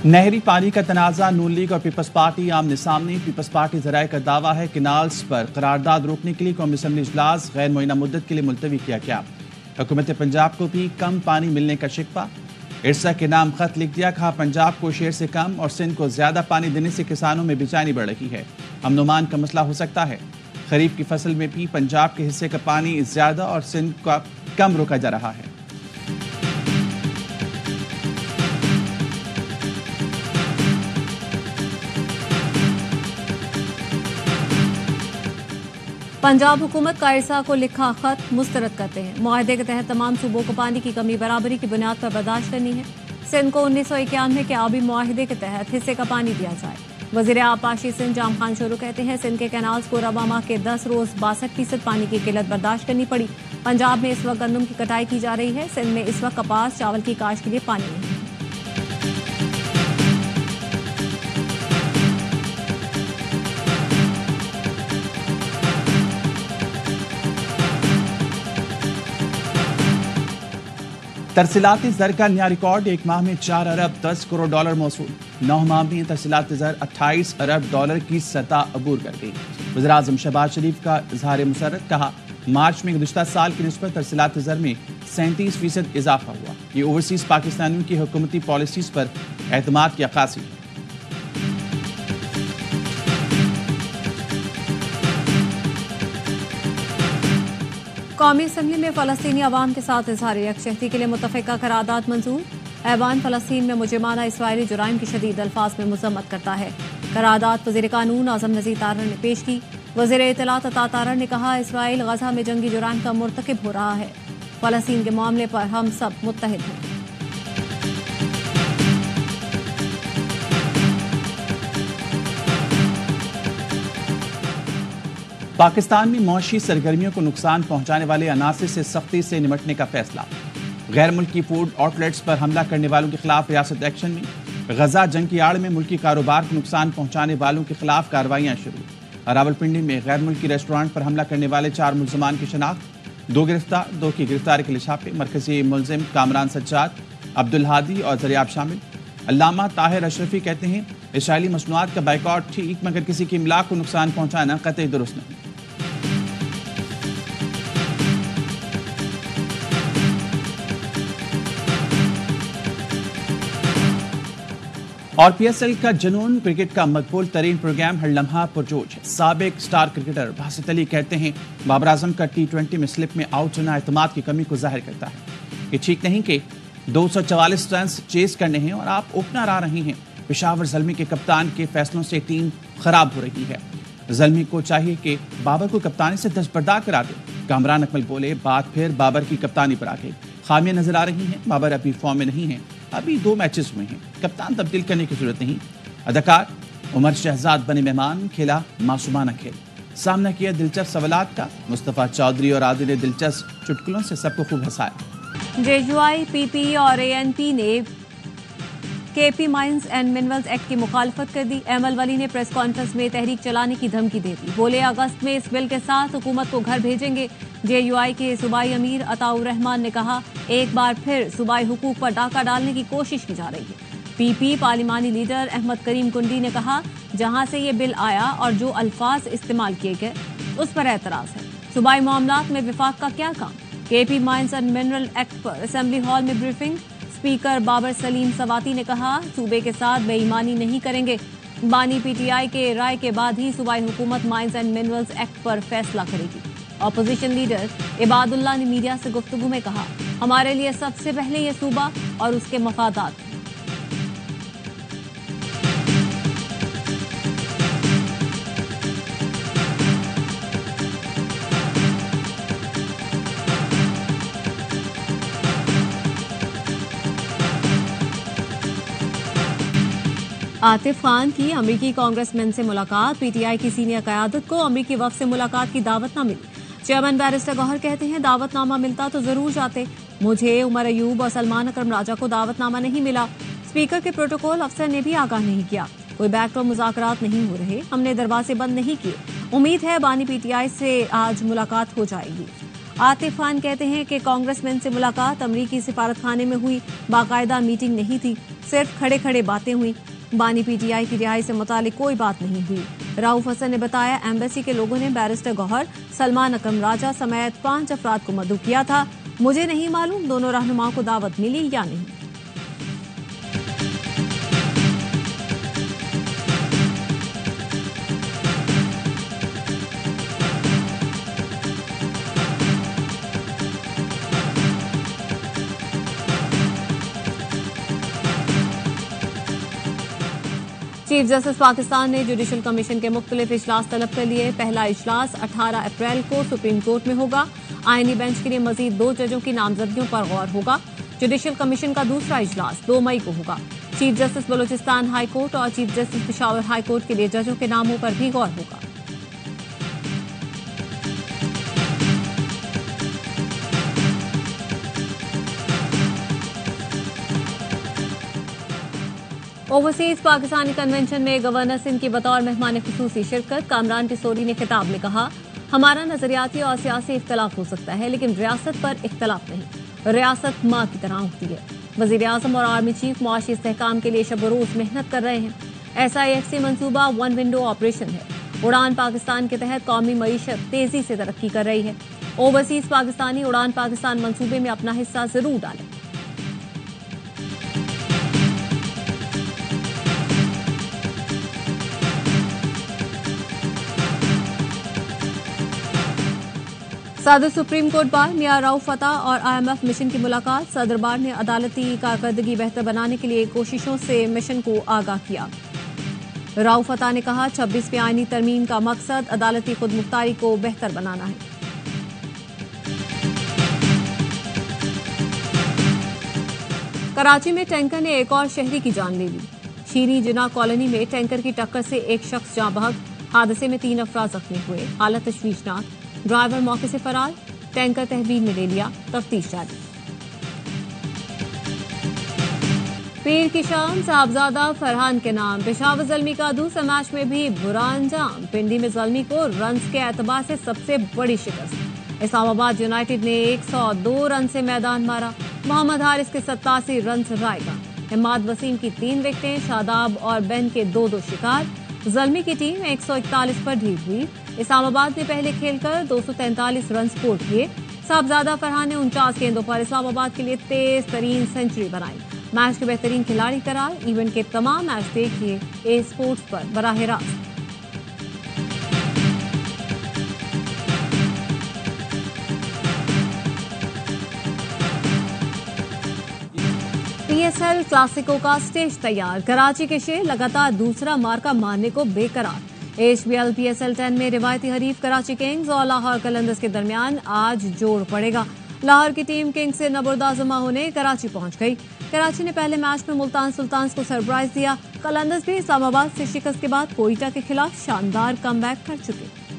नहरी पानी का तनाज़ा, नून लीग और पीपल्स पार्टी आमने सामने। पीपल्स पार्टी ज़राए का दावा है कि नाल्स पर करारदाद रोकने के लिए कौमी असम्बली इजलास गैर मुअय्यना मुद्दत के लिए मुलतवी किया गया। हुकूमत पंजाब को भी कम पानी मिलने का शिकवा। इरसा के नाम खत लिख दिया, कहा पंजाब को शेर से कम और सिंध को ज्यादा पानी देने से किसानों में बेचैनी बढ़ रही है। अमन का मसला हो सकता है। खरीफ की फसल में भी पंजाब के हिस्से का पानी ज्यादा और सिंध का कम रोका जा रहा है। पंजाब हुकूमत का इरसा को लिखा खत मुस्तरद करते हैं। मुआहदे के तहत तमाम सूबों को पानी की कमी बराबरी की बुनियाद पर बर्दाश्त करनी है। सिंध को 1991 के आबी मुआहदे के तहत हिस्से का पानी दिया जाए। वजीर आबपाशी सिंध जाम खान शोरू कहते हैं, सिंध के कैनाल्स को रबा माह के 10 रोज 62% पानी की किल्लत बर्दाश्त करनी पड़ी। पंजाब में इस वक्त गंदम की कटाई की जा रही है। सिंध में इस वक्त कपास चावल की काश्त के लिए पानी नहीं है। तरसीलाती ज़र का नया रिकॉर्ड, एक माह में 4 अरब 10 करोड़ डॉलर मौसूल। 9 माह में तरसीलाती ज़र 28 अरब डॉलर की सतह अबूर कर गई। वज़ीर आज़म शहबाज शरीफ का इजहार मुसर्रत, कहा मार्च में गुज़िश्ता साल की निस्बत तरसीलाती ज़र में 37% इजाफा हुआ। ये ओवरसीज पाकिस्तानियों की हुकूमती पॉलिसीज पर एतमाद की अक्कासी है। कौमी असम्बली में फ़लस्तीनी अवाम के साथ इजहार यकजहती के लिए मुत्तफ़िका करारदाद मंजूर। ऐवान फ़लस्तीन में मुजरिमाना इसराइली जुराइम की शदीद अल्फाज में मज़म्मत करता है। करारदाद वज़ीर कानून आज़म नज़ीर तारड़ ने पेश की। वज़ीर इत्तलात अता तारड़ ने कहा, इसराइल गज़ा में जंगी जुराइम का मुर्तकिब हो रहा है। फ़लस्तीन के मामले पर हम सब मुत्तहिद हैं। पाकिस्तान में मौशी सरगर्मियों को नुकसान पहुंचाने वाले अनासिर से सख्ती से निपटने का फैसला। गैर मुल्की फूड आउटलेट्स पर हमला करने वालों के खिलाफ रियासत एक्शन में। गजा जंग की आड़ में मुल्की कारोबार को नुकसान पहुंचाने वालों के खिलाफ कार्रवाइयां शुरू। रावलपिंडी में गैर मुल्की रेस्टोरेंट पर हमला करने वाले 4 मुलजमान की शनाख्त। 2 गिरफ्तार, 2 की गिरफ्तारी के लिए छापे। मरकजी मुलजिम कामरान सज्जाद, अब्दुल हादी और जरियाब शामिल। अल्लामा ताहिर अशरफी कहते हैं, इसराइली मसनूआत का बाइकआउट ठीक, मगर किसी की इमलाक को नुकसान पहुंचाना कतई दुरुस्त नहीं। और PSL का जुनून, क्रिकेट का मकबूल तरीन प्रोग्राम हर लम्हा पुरजोश है। साबिक स्टार क्रिकेटर बासित अली कहते हैं, बाबर आजम का T20 में स्लिप में आउट होना एतमाद की कमी को जाहिर करता है। ये ठीक नहीं कि 244 रन चेस करने हैं और आप ओपनर आ रहे हैं। पेशावर ज़ल्मी के कप्तान के फैसलों से टीम खराब हो रही है। ज़ल्मी को चाहिए कि बाबर को कप्तानी से दस्तबरदार करा दे। कामरान अकमल बोले, बात फिर बाबर की कप्तानी पर आ गई। खामियां नजर आ रही हैं, बाबर अभी फॉर्म में नहीं है। अभी 2 मैचेस हुए हैं, कप्तान तब्दील करने की जरूरत नहीं। अदाकार उमर शहजाद बने मेहमान, खेला मासूमाना खेल। सामना किया दिलचस्प सवालात का। मुस्तफ़ा चौधरी और आदि ने दिलचस्प चुटकुलों से सबको खूब हंसाया। JUI, PP और ANP ने KP mines and minerals act की मुखालफत कर दी। एमल वली ने प्रेस कॉन्फ्रेंस में तहरीक चलाने की धमकी दे दी। बोले, अगस्त में इस बिल के साथ हुकूमत को घर भेजेंगे। JUI के सूबाई अमीर अताउर रहमान ने कहा, एक बार फिर सूबाई हुकूक पर डाका डालने की कोशिश की जा रही है। PP पार्लिमानी लीडर अहमद करीम कुंडी ने कहा, जहां से ये बिल आया और जो अल्फाज इस्तेमाल किए गए उस पर एतराज है। सूबाई मामलात में विफाक का क्या काम। KP mines and mineral act पर असेंबली हॉल में ब्रीफिंग। स्पीकर बाबर सलीम सवाती ने कहा, सूबे के साथ बेईमानी नहीं करेंगे। बानी PTI के राय के बाद ही सूबाई हुकूमत माइंस एंड मिनरल्स एक्ट पर फैसला करेगी। ऑपोजिशन लीडर इबादुल्ला ने मीडिया से गुफ्तगू में कहा, हमारे लिए सबसे पहले ये सूबा और उसके मफादात हैं। आतिफ खान की अमेरिकी कांग्रेसमैन से मुलाकात। PTI की सीनियर क़यादत को अमेरिकी वफ़द से मुलाकात की दावत न मिली। चेयरमैन बैरिस्टर गौहर कहते हैं, दावतनामा मिलता तो जरूर जाते। मुझे, उमर अयूब और सलमान अकरम राजा को दावतनामा नहीं मिला। स्पीकर के प्रोटोकॉल अफसर ने भी आगाह नहीं किया। कोई बैकडोर मुज़ाकरात नहीं हो रहे। हमने दरवाजे बंद नहीं किए। उम्मीद है बानी PTI से आज मुलाकात हो जाएगी। आतिफ खान कहते हैं कि कांग्रेसमैन से मुलाकात अमरीकी सिफारतखाने में हुई, बाकायदा मीटिंग नहीं थी, सिर्फ खड़े खड़े बातें हुई। बानी पीटीआई की रिहाई से मुतालिक कोई बात नहीं हुई। राउफ हसन ने बताया एम्बेसी के लोगों ने बैरिस्टर गौहर, सलमान अकरम राजा समेत 5 अफराद को मदऊ किया था। मुझे नहीं मालूम दोनों रहनुमाओं को दावत मिली या नहीं। चीफ जस्टिस पाकिस्तान ने जुडिशल कमीशन के मुख्तलिफ इजलास तलब कर लिए। पहला इजलास 18 अप्रैल को सुप्रीम कोर्ट में होगा। आईनी बेंच के लिए मजीद 2 जजों की नामजदगियों पर गौर होगा। जुडिशल कमीशन का दूसरा इजलास 2 मई को होगा। Chief justice Balochistan high court और chief justice Peshawar high court के लिए जजों के नामों पर भी गौर होगा। ओवरसीज पाकिस्तानी कन्वेंशन में गवर्नर सिंध की बतौर मेहमान खुसूसी शिरकत। कामरान टिसोरी ने खिताब में कहा, हमारा नजरियाती और सियासी इख्तलाफ हो सकता है लेकिन रियासत पर इख्तलाफ नहीं। रियासत माँ की तरह होती है। वजीर आजम और आर्मी चीफ मुआशी इस्तेहकाम के लिए शब रोज मेहनत कर रहे हैं। SIFC मंसूबा 1 विंडो ऑपरेशन है। उड़ान पाकिस्तान के तहत कौमी मईशत तेजी से तरक्की कर रही है। ओवरसीज पाकिस्तानी उड़ान पाकिस्तान मंसूबे में अपना हिस्सा जरूर डालें। सदर सुप्रीम कोर्ट बार मियां राउफ फतह और IMF मिशन की मुलाकात। सदर बार ने अदालती कारकर्दगी बेहतर बनाने के लिए कोशिशों से मिशन को आगाह किया। राउफ फतह ने कहा, 26वीं आईनी तरमीम का मकसद अदालती खुदमुख्तारी को बेहतर बनाना है। कराची में टैंकर ने एक और शहरी की जान ले ली। शीरी जिना कॉलोनी में टैंकर की टक्कर से एक शख्स जाँ बहक। हादसे में 3 अफराद जख्मी हुए। हालत तशवीशनाक। ड्राइवर मौके से फरार। टैंकर तहवील में ले लिया। तफ्तीश जारी। पीर की शाम साहबजादा फरहान के नाम। पेशावर ज़ल्मी का दूसरा मैच में भी बुरा अंजाम। पिंडी में ज़ल्मी को रन्स के एतबार से सबसे बड़ी शिकस्त। इस्लामाबाद यूनाइटेड ने 102 रन से मैदान मारा। मोहम्मद हारिस के 87 रन रायगा। हिम्मत वसीम की 3 विकेटें। शादाब और बेन के 2-2 शिकार। ज़ल्मी की टीम 141 पर ढील हुई। इस्लामाबाद ने पहले खेलकर 243 रन स्कोर किए। साहबजादा फरहान ने 49 गेंदों पर इस्लामाबाद के लिए तेज तरीन सेंचुरी बनाई। मैच के बेहतरीन खिलाड़ी करार। इवेंट के तमाम मैच देखिए ए स्पोर्ट्स पर बराह रास्त। PSL क्लासिको का स्टेज तैयार। कराची के शेर लगातार दूसरा मार्का मारने को बेकरार। HBL PSL 10 में रिवायती हरीफ कराची किंग्स और लाहौर कलंदर्स के दरमियान आज जोड़ पड़ेगा। लाहौर की टीम किंग्स से नबरदाजमा होने कराची पहुंच गई। कराची ने पहले मैच में मुल्तान सुल्तान्स को सरप्राइज दिया। कलंदर्स भी इस्लामाबाद से शिकस्त के बाद कोयटा के खिलाफ शानदार कमबैक कर चुके।